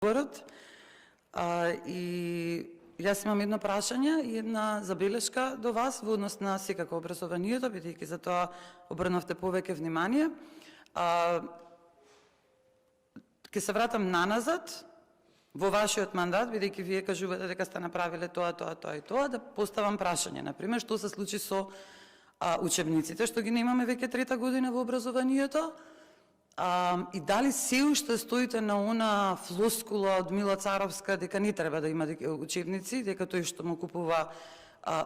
И јас имам едно прашање и една забелешка до вас во однос на секако образованието, бидејќи за тоа обрнавте повеќе внимание. Ке се вратам наназад во вашиот мандат, бидејќи вие кажувате дека сте направиле тоа и тоа, да поставам прашање, например, што се случи со учебниците, што ги немаме веќе трета година во образованието, и дали се уште стоите на она флоскула од Мила Царовска дека не треба да има учебници, дека тој што му купува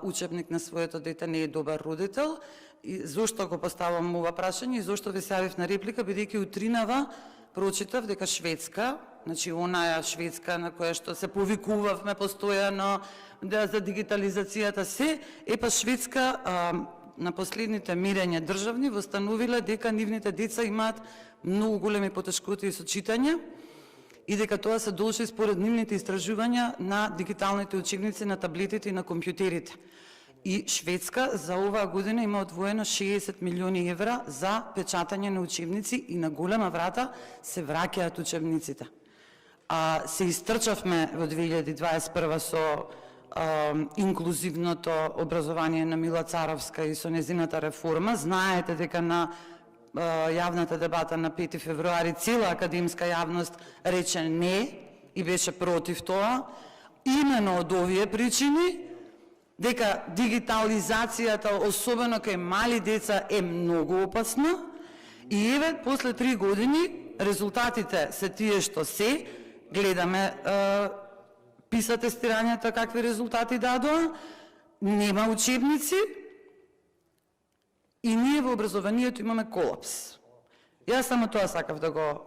учебник на своето дете не е добар родител. И зошто го поставам ова прашање и зошто ве се јавив на реплика, бидејќи утринава прочитав дека Шведска, значи онаја Шведска на која што се повикувавме постојано за дигитализацијата се, па Шведска на последните мерења државни востановиле дека нивните деца имаат многу големи потешкоти со читање и дека тоа се должи според нивните истражувања на дигиталните учебници, на таблетите и на компјутерите. И Шведска за оваа година има одвоено 60 милиони евра за печатање на учебници и на голема врата се враќаат учебниците. Се истрчавме во 2021 со инклузивното образование на Мила Царовска и со незината реформа. Знаете дека на јавната дебата на 5 февруари цела академска јавност рече не и беше против тоа, именно од овие причини, дека дигитализацијата, особено кај мали деца, е многу опасна и еве, после 3 години, резултатите се тие што се, гледаме PISA тестирањата какви резултати дадоа, нема учебници и ние во образованието имаме колапс. Јас само тоа сакав да го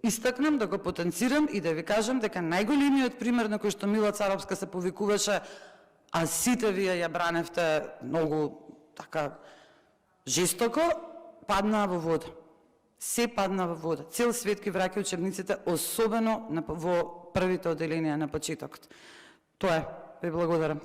истакнам, да го потенцирам и да ви кажам дека најголемиот пример на кој што Мила Царовска се повикуваше, а сите вие ја браневте многу така жестоко, падна во вода. Се падна во вода. Цел свет ги враќа учебниците, особено во првите оделенија на почетокот. Тоа е. Ви благодарам.